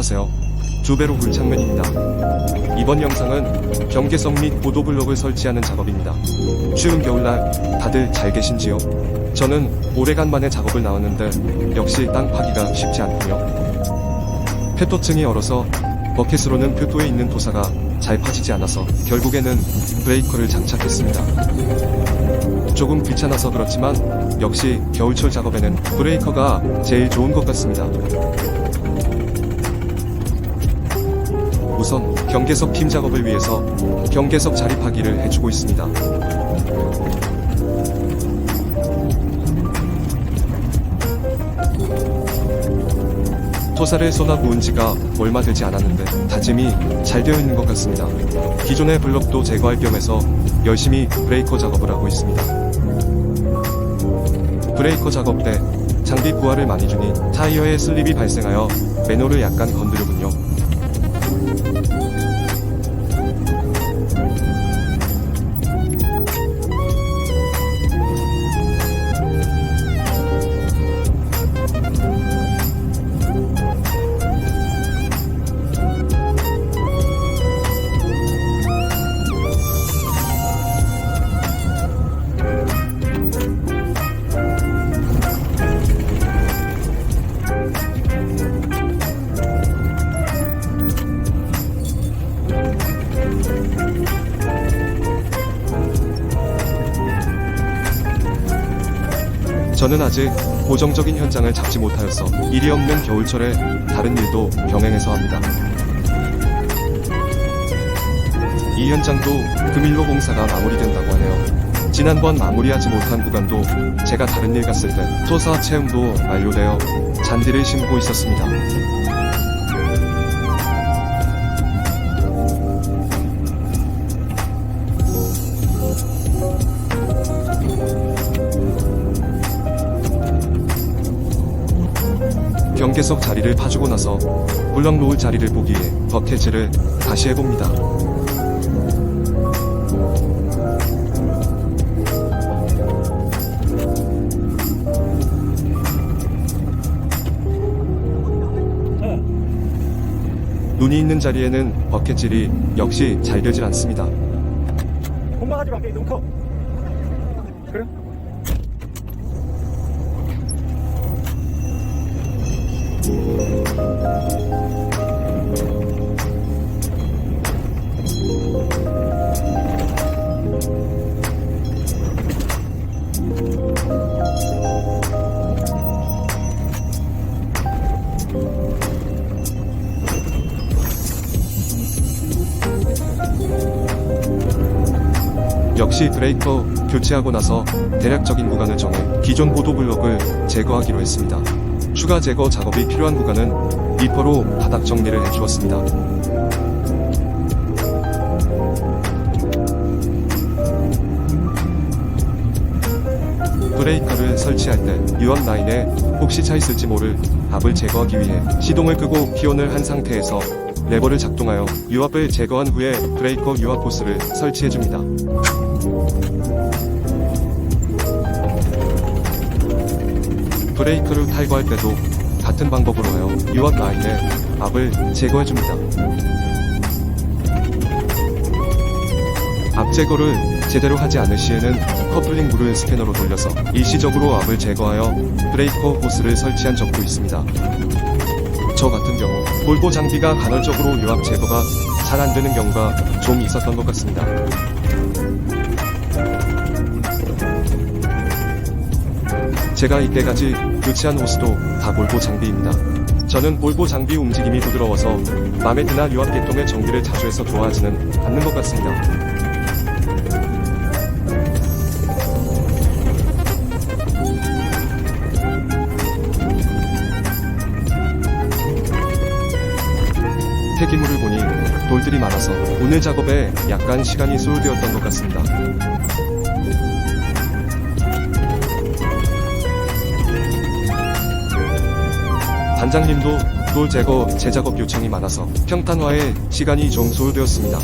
안녕하세요. 2배로 굴창맨입니다. 이번 영상은 경계석 및 보도블록을 설치하는 작업입니다. 추운 겨울날 다들 잘 계신지요? 저는 오래간만에 작업을 나왔는데 역시 땅 파기가 쉽지 않군요. 폐토층이 얼어서 버켓으로는 표도에 있는 토사가 잘 파지지 않아서 결국에는 브레이커를 장착했습니다. 조금 귀찮아서 그렇지만 역시 겨울철 작업에는 브레이커가 제일 좋은 것 같습니다. 우선 경계석 킴 작업을 위해서 경계석 자리 파기를 해주고 있습니다. 토사를 쏟아 부은 지가 얼마 되지 않았는데 다짐이 잘 되어 있는 것 같습니다. 기존의 블럭도 제거할 겸해서 열심히 브레이커 작업을 하고 있습니다. 브레이커 작업 때 장비 부하를 많이 주니 타이어에 슬립이 발생하여 매너를 약간 건드려군요. 저는 아직 고정적인 현장을 잡지 못하여서 일이 없는 겨울철에 다른 일도 병행해서 합니다. 이 현장도 금일로 공사가 마무리된다고 하네요. 지난번 마무리하지 못한 구간도 제가 다른 일 갔을 때 토사 채움도 완료되어 잔디를 심고 있었습니다. 경계석 자리를 파주고 나서 블럭 놓을 자리를 보기 위해 버켓질을 다시 해봅니다. 눈이 있는 자리에는 버켓질이 역시 잘 되질 않습니다. 공방하지 마, 너무 커. 그래? 역시 브레이커 교체하고 나서 대략적인 구간을 정해 기존 보도블럭을 제거하기로 했습니다. 추가 제거 작업이 필요한 구간은 리퍼로 바닥 정리를 해주었습니다. 브레이커를 설치할 때 유압 라인에 혹시 차 있을지 모를 압을 제거하기 위해 시동을 끄고 피온을 한 상태에서 레버를 작동하여 유압을 제거한 후에 브레이커 유압 호스를 설치해줍니다. 브레이크를 탈거할 때도 같은 방법으로 하여 유압 라인에 압을 제거해줍니다. 압 제거를 제대로 하지 않을 시에는 커플링 물을 스캐너로 돌려서 일시적으로 압을 제거하여 브레이커 호스를 설치한 적도 있습니다. 저 같은 경우 볼보 장비가 간헐적으로 유압 제거가 잘 안되는 경우가 좀 있었던 것 같습니다. 제가 이때까지 교체한 호스도 다 볼보 장비입니다. 저는 볼보 장비 움직임이 부드러워서 맘에 드나 유압 계통의 전기를 자주 해서 좋아하지는 않는 것 같습니다. 폐기물을 보니 돌들이 많아서 오늘 작업에 약간 시간이 소요되었던 것 같습니다. 단장님도 돌 제거 재작업 요청이 많아서 평탄화에 시간이 좀 소요되었습니다.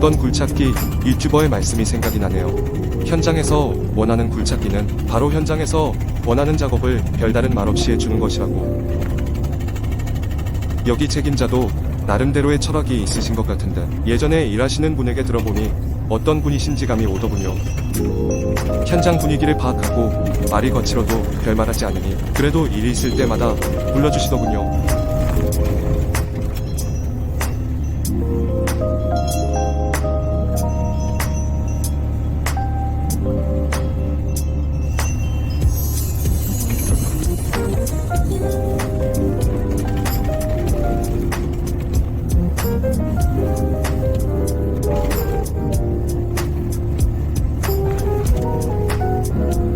어떤 굴착기 유튜버의 말씀이 생각이 나네요. 현장에서 원하는 굴착기는 바로 현장에서 원하는 작업을 별다른 말 없이 해주는 것이라고. 여기 책임자도 나름대로의 철학이 있으신 것 같은데 예전에 일하시는 분에게 들어보니 어떤 분이신지 감이 오더군요. 현장 분위기를 파악하고 말이 거칠어도 별말하지 않으니 그래도 일이 있을 때마다 불러주시더군요.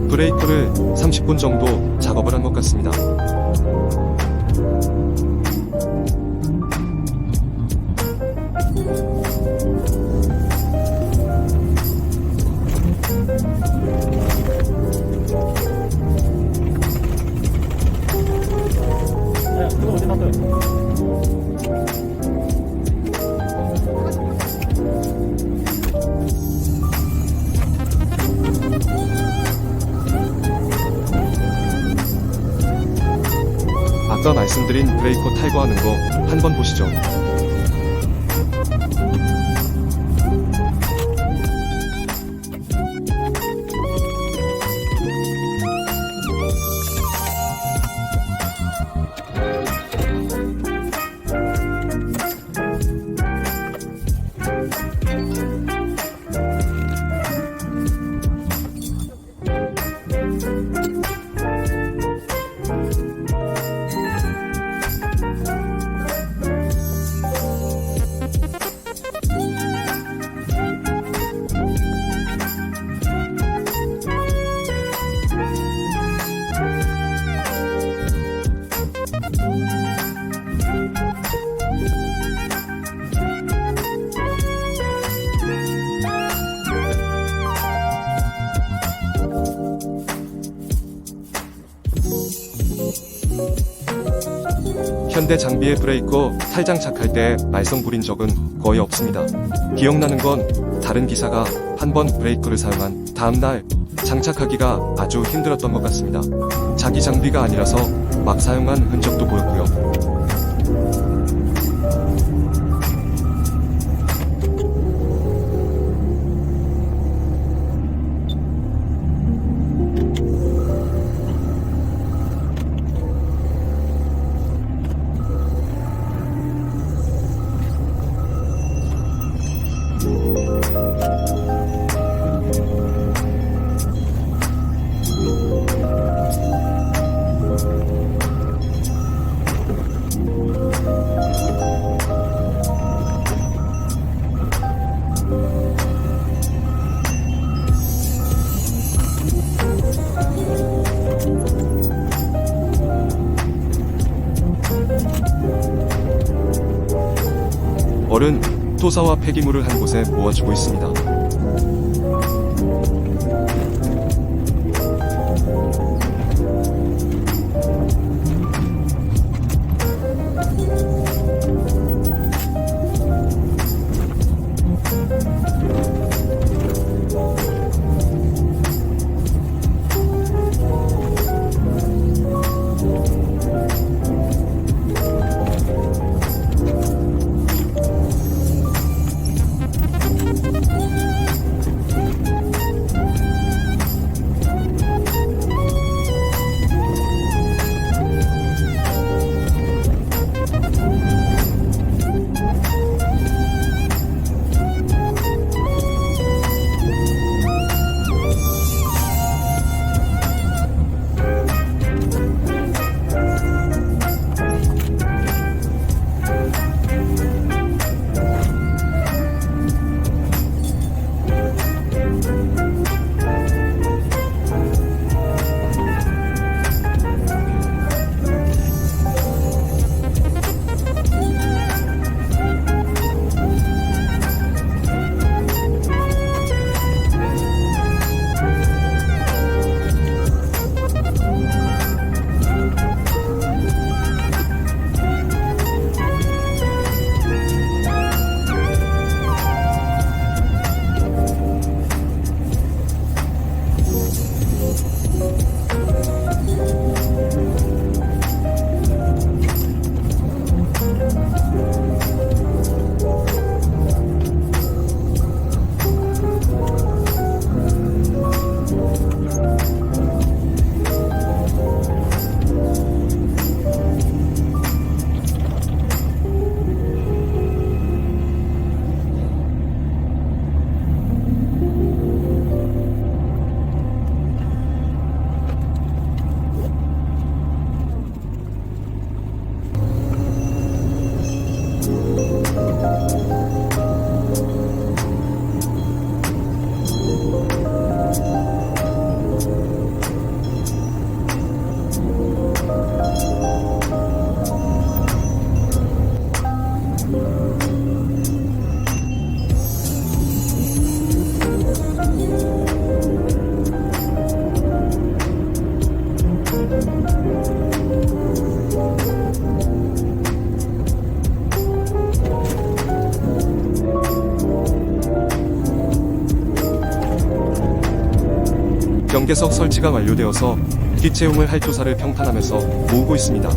브레이크를 30분 정도 작업을 한 것 같습니다. 야, 그거 어디 놨어요? 아까 말씀드린 브레이커 탈거하는 거 한번 보시죠. 현대 장비의 브레이커 탈장착할 때 말썽 부린 적은 거의 없습니다. 기억나는 건 다른 기사가 한 번 브레이커를 사용한 다음날 장착하기가 아주 힘들었던 것 같습니다. 자기 장비가 아니라서 막 사용한 흔적도 보였고요. 얼은 토사와 폐기물을 한 곳에 모아주고 있습니다. 경계석 설치가 완료되어서 뒷채용을 할 조사를 평탄하면서 모으고 있습니다.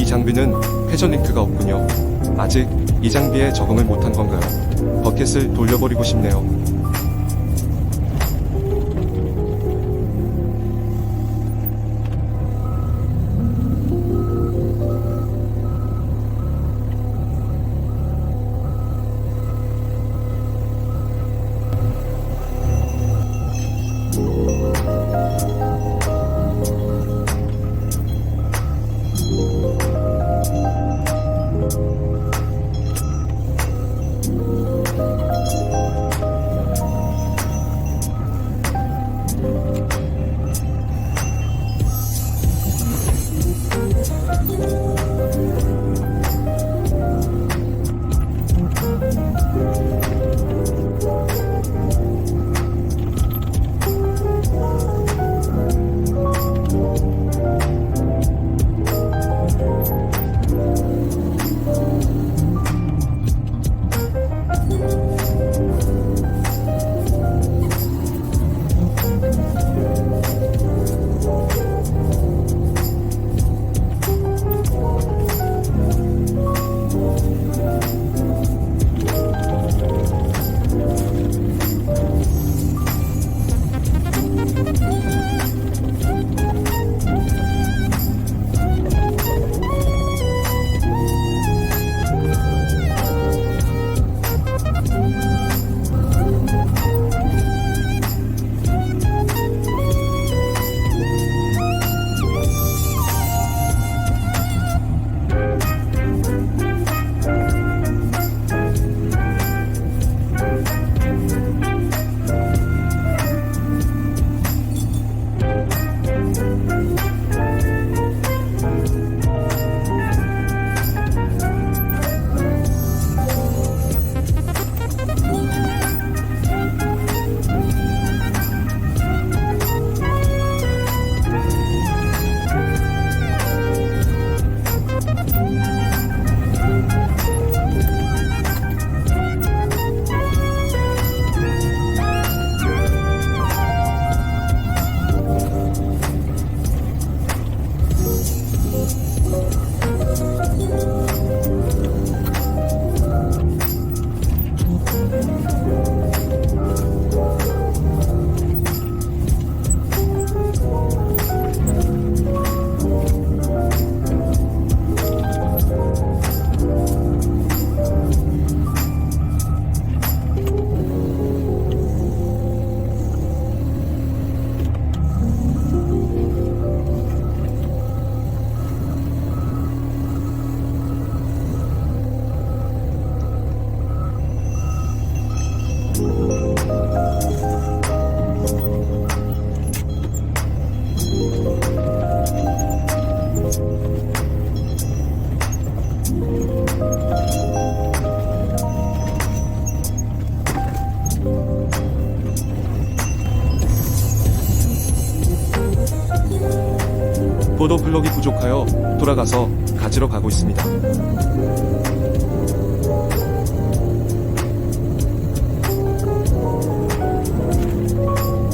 이 장비는 회전 링크가 없군요. 아직 이 장비에 적응을 못한 건가요? 버켓을 돌려버리고 싶네요. 보도블럭이 부족하여 돌아가서 가지러 가고 있습니다.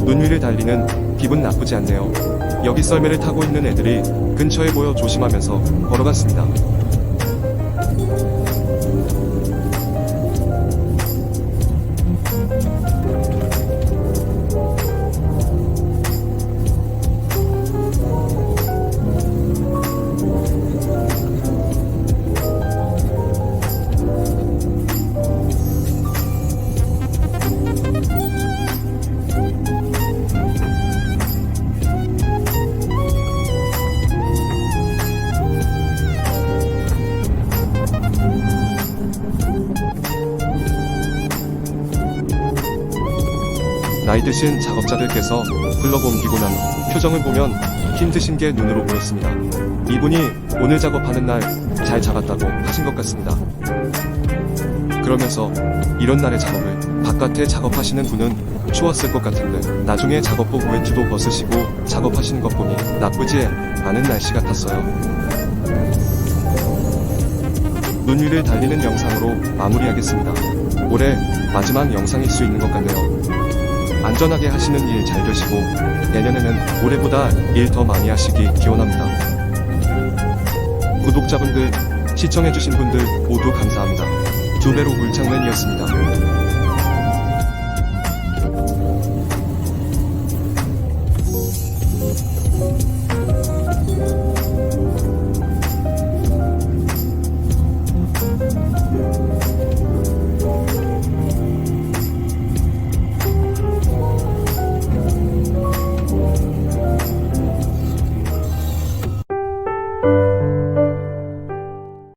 눈 위를 달리는 기분 나쁘지 않네요. 여기 썰매를 타고 있는 애들이 근처에 보여 조심하면서 걸어갔습니다. 나이 드신 작업자들께서 블럭 옮기고 난 표정을 보면 힘드신 게 눈으로 보였습니다. 이분이 오늘 작업하는 날 잘 잡았다고 하신 것 같습니다. 그러면서 이런 날의 작업을 바깥에 작업하시는 분은 추웠을 것 같은데 나중에 작업복 외투도 벗으시고 작업하시는 것 보니 나쁘지 않은 날씨 같았어요. 눈 위를 달리는 영상으로 마무리하겠습니다. 올해 마지막 영상일 수 있는 것 같네요. 안전하게 하시는 일 잘 되시고 내년에는 올해보다 일 더 많이 하시기 기원합니다. 구독자분들, 시청해주신 분들 모두 감사합니다. 두배로 물창맨이었습니다.